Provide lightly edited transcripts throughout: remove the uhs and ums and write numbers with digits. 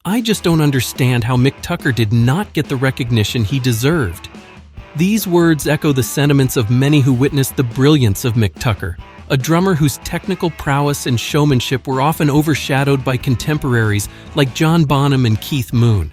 I just don't understand how Mick Tucker did not get the recognition he deserved. These words echo the sentiments of many who witnessed the brilliance of Mick Tucker, a drummer whose technical prowess and showmanship were often overshadowed by contemporaries like John Bonham and Keith Moon.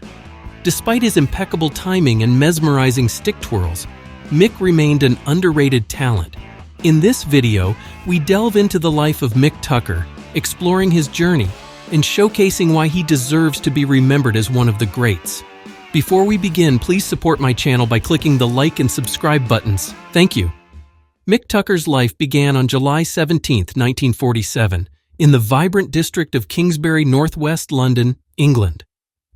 Despite his impeccable timing and mesmerizing stick twirls, Mick remained an underrated talent. In this video, we delve into the life of Mick Tucker, exploring his journey and showcasing why he deserves to be remembered as one of the greats. Before we begin, please support my channel by clicking the like and subscribe buttons. Thank you. Mick Tucker's life began on July 17, 1947, in the vibrant district of Kingsbury, northwest London, England.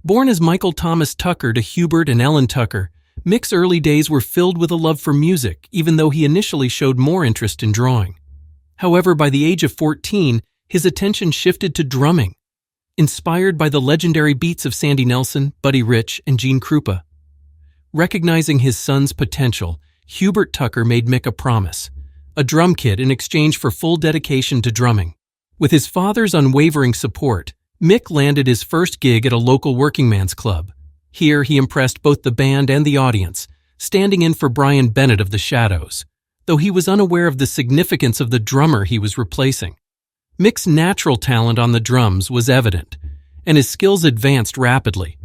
Born as Michael Thomas Tucker to Hubert and Ellen Tucker, Mick's early days were filled with a love for music, even though he initially showed more interest in drawing. However, by the age of 14, his attention shifted to drumming, inspired by the legendary beats of Sandy Nelson, Buddy Rich, and Gene Krupa. Recognizing his son's potential, Hubert Tucker made Mick a promise, a drum kit in exchange for full dedication to drumming. With his father's unwavering support, Mick landed his first gig at a local workingman's club. Here, he impressed both the band and the audience, standing in for Brian Bennett of the Shadows, though he was unaware of the significance of the drummer he was replacing. Mick's natural talent on the drums was evident, and his skills advanced rapidly.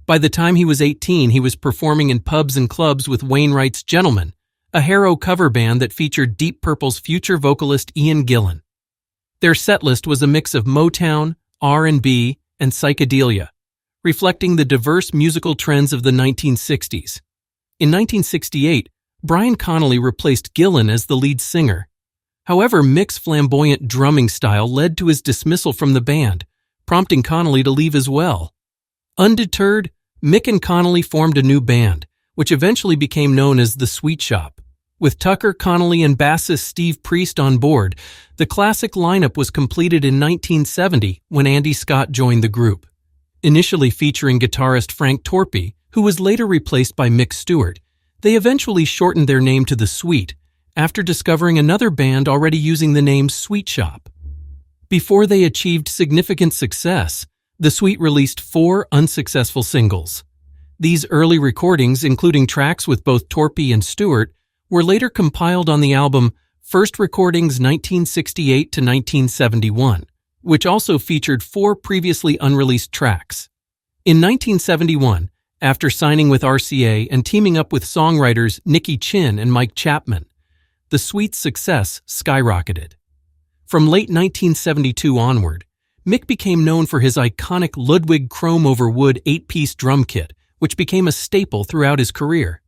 By the time he was 18, he was performing in pubs and clubs with Wainwright's Gentlemen, a Harrow cover band that featured Deep Purple's future vocalist Ian Gillan. Their setlist was a mix of Motown, R&B, and psychedelia, reflecting the diverse musical trends of the 1960s. In 1968, Brian Connolly replaced Gillan as the lead singer. However, Mick's flamboyant drumming style led to his dismissal from the band, prompting Connolly to leave as well. Undeterred, Mick and Connolly formed a new band, which eventually became known as the Sweet Shop. With Tucker, Connolly, and bassist Steve Priest on board, the classic lineup was completed in 1970 when Andy Scott joined the group. Initially featuring guitarist Frank Torpey, who was later replaced by Mick Stewart, they eventually shortened their name to The Sweet, after discovering another band already using the name Sweet Shop. Before they achieved significant success, The Sweet released 4 unsuccessful singles. These early recordings, including tracks with both Torpey and Stewart, were later compiled on the album First Recordings 1968 to 1971, which also featured 4 previously unreleased tracks. In 1971, after signing with RCA and teaming up with songwriters Nicky Chinn and Mike Chapman, The Sweet's success skyrocketed. From late 1972 onward, Mick became known for his iconic Ludwig chrome over wood 8-piece drum kit, which became a staple throughout his career.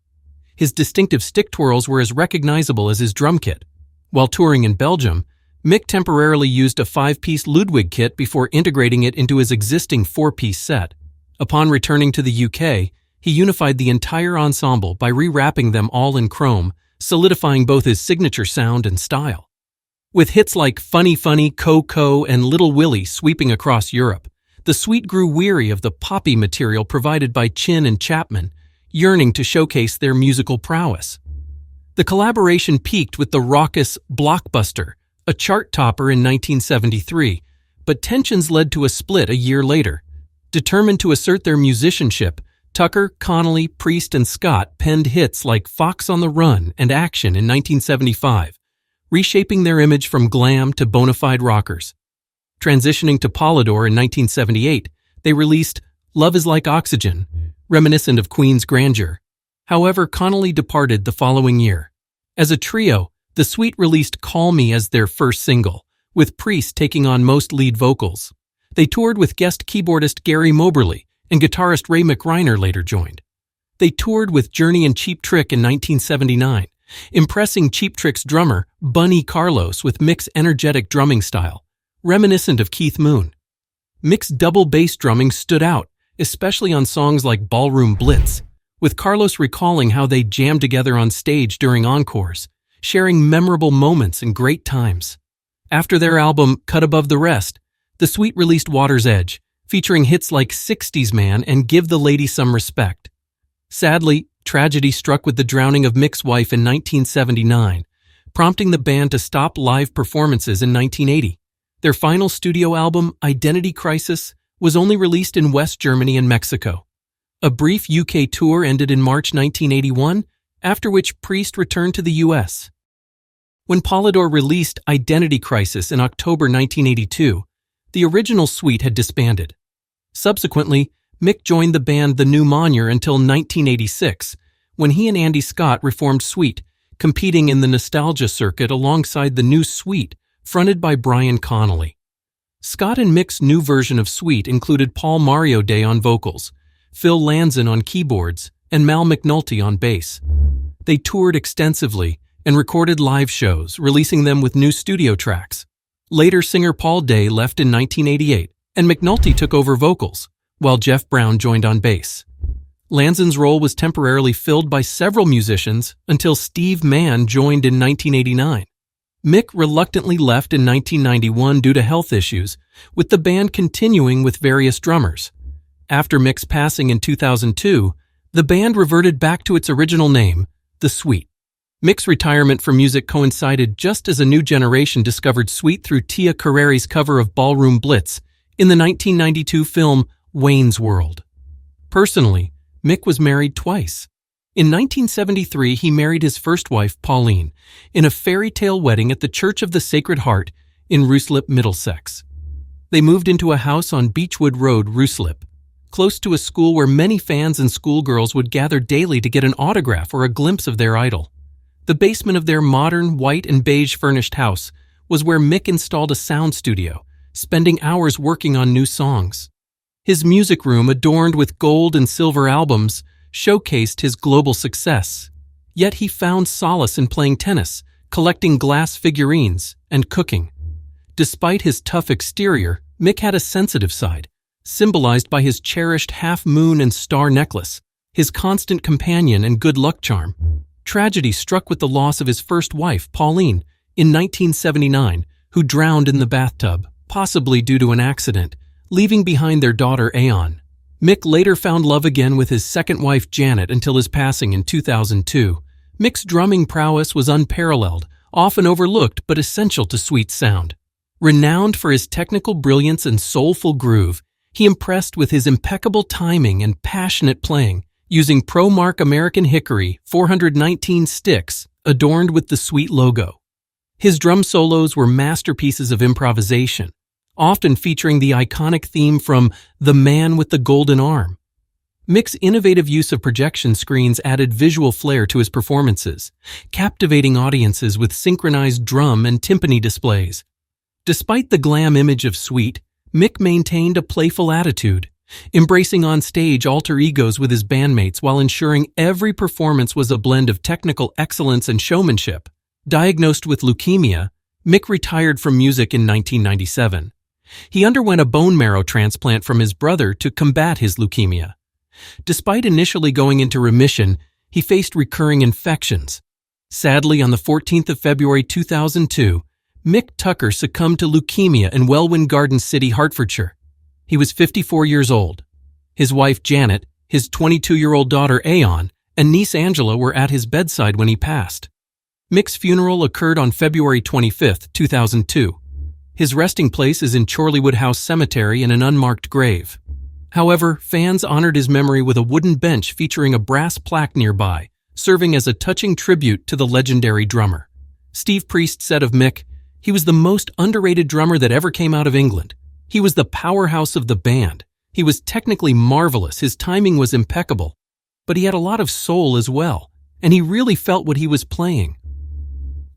His distinctive stick twirls were as recognizable as his drum kit. While touring in Belgium, Mick temporarily used a 5-piece Ludwig kit before integrating it into his existing 4-piece set. Upon returning to the UK, he unified the entire ensemble by rewrapping them all in chrome, solidifying both his signature sound and style. With hits like Funny Funny, Co-Co, and Little Willie sweeping across Europe, The Sweet grew weary of the poppy material provided by Chinn and Chapman, yearning to showcase their musical prowess. The collaboration peaked with the raucous Blockbuster, a chart topper in 1973, but tensions led to a split a year later. Determined to assert their musicianship, Tucker, Connolly, Priest, and Scott penned hits like Fox on the Run and Action in 1975, reshaping their image from glam to bona fide rockers. Transitioning to Polydor in 1978, they released Love is Like Oxygen, reminiscent of Queen's grandeur. However, Connolly departed the following year. As a trio, The Sweet released Call Me as their first single, with Priest taking on most lead vocals. They toured with guest keyboardist Gary Moberly, and guitarist Ray McReiner later joined. They toured with Journey and Cheap Trick in 1979, impressing Cheap Trick's drummer Bunny Carlos with Mick's energetic drumming style, reminiscent of Keith Moon. Mick's double bass drumming stood out, especially on songs like Ballroom Blitz, with Carlos recalling how they jammed together on stage during encores, sharing memorable moments and great times. After their album Cut Above the Rest, The Sweet released Water's Edge, featuring hits like 60s Man and Give the Lady Some Respect. Sadly, tragedy struck with the drowning of Mick's wife in 1979, prompting the band to stop live performances in 1980. Their final studio album, Identity Crisis, was only released in West Germany and Mexico. A brief UK tour ended in March 1981, after which Priest returned to the US. When Polydor released Identity Crisis in October 1982, the original suite had disbanded. Subsequently, Mick joined the band The New Monure until 1986, when he and Andy Scott reformed Sweet, competing in the Nostalgia circuit alongside the new Sweet, fronted by Brian Connolly. Scott and Mick's new version of Sweet included Paul Mario Day on vocals, Phil Lanzon on keyboards, and Mal McNulty on bass. They toured extensively and recorded live shows, releasing them with new studio tracks. Later, singer Paul Day left in 1988, and McNulty took over vocals, while Jeff Brown joined on bass. Lanzon's role was temporarily filled by several musicians until Steve Mann joined in 1989. Mick reluctantly left in 1991 due to health issues, with the band continuing with various drummers. After Mick's passing in 2002, the band reverted back to its original name, The Sweet. Mick's retirement from music coincided just as a new generation discovered Sweet through Tia Carreri's cover of Ballroom Blitz in the 1992 film Wayne's World. Personally, Mick was married twice. In 1973, he married his first wife, Pauline, in a fairy tale wedding at the Church of the Sacred Heart in Ruislip, Middlesex. They moved into a house on Beechwood Road, Ruislip, close to a school where many fans and schoolgirls would gather daily to get an autograph or a glimpse of their idol. The basement of their modern, white and beige furnished house was where Mick installed a sound studio, spending hours working on new songs. His music room, adorned with gold and silver albums, showcased his global success. Yet he found solace in playing tennis, collecting glass figurines, and cooking. Despite his tough exterior, Mick had a sensitive side, symbolized by his cherished half-moon and star necklace, his constant companion and good luck charm. Tragedy struck with the loss of his first wife, Pauline, in 1979, who drowned in the bathtub, possibly due to an accident, leaving behind their daughter Aeon. Mick later found love again with his second wife Janet until his passing in 2002. Mick's drumming prowess was unparalleled, often overlooked but essential to Sweet's sound. Renowned for his technical brilliance and soulful groove, he impressed with his impeccable timing and passionate playing, using Pro-Mark American Hickory 419 sticks adorned with the Sweet logo. His drum solos were masterpieces of improvisation, often featuring the iconic theme from The Man with the Golden Arm. Mick's innovative use of projection screens added visual flair to his performances, captivating audiences with synchronized drum and timpani displays. Despite the glam image of Sweet, Mick maintained a playful attitude, embracing on-stage alter egos with his bandmates while ensuring every performance was a blend of technical excellence and showmanship. Diagnosed with leukemia, Mick retired from music in 1997. He underwent a bone marrow transplant from his brother to combat his leukemia. Despite initially going into remission, he faced recurring infections. Sadly, on the 14th of February 2002, Mick Tucker succumbed to leukemia in Welwyn Garden City, Hertfordshire. He was 54 years old. His wife Janet, his 22-year-old daughter Aeon, and niece Angela were at his bedside when he passed. Mick's funeral occurred on February 25, 2002. His resting place is in Chorleywood House Cemetery in an unmarked grave. However, fans honored his memory with a wooden bench featuring a brass plaque nearby, serving as a touching tribute to the legendary drummer. Steve Priest said of Mick, "He was the most underrated drummer that ever came out of England. He was the powerhouse of the band. He was technically marvelous, his timing was impeccable, but he had a lot of soul as well, and he really felt what he was playing."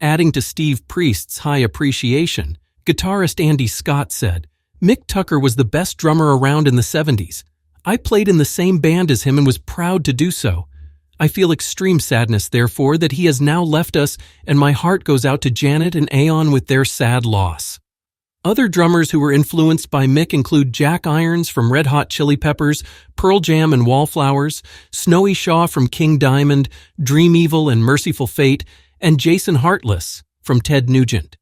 Adding to Steve Priest's high appreciation, guitarist Andy Scott said, "Mick Tucker was the best drummer around in the 70s. I played in the same band as him and was proud to do so. I feel extreme sadness, therefore, that he has now left us, and my heart goes out to Janet and Aeon with their sad loss." Other drummers who were influenced by Mick include Jack Irons from Red Hot Chili Peppers, Pearl Jam and Wallflowers, Snowy Shaw from King Diamond, Dream Evil and Merciful Fate, and Jason Hartless from Ted Nugent.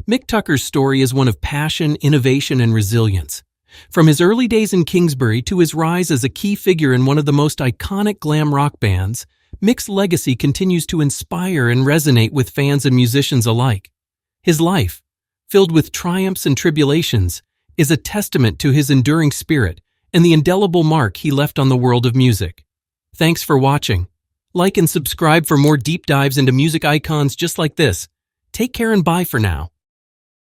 Mick Tucker's story is one of passion, innovation, and resilience. From his early days in Kingsbury to his rise as a key figure in one of the most iconic glam rock bands, Mick's legacy continues to inspire and resonate with fans and musicians alike. His life, filled with triumphs and tribulations, is a testament to his enduring spirit and the indelible mark he left on the world of music. Thanks for watching. Like and subscribe for more deep dives into music icons just like this. Take care and bye for now.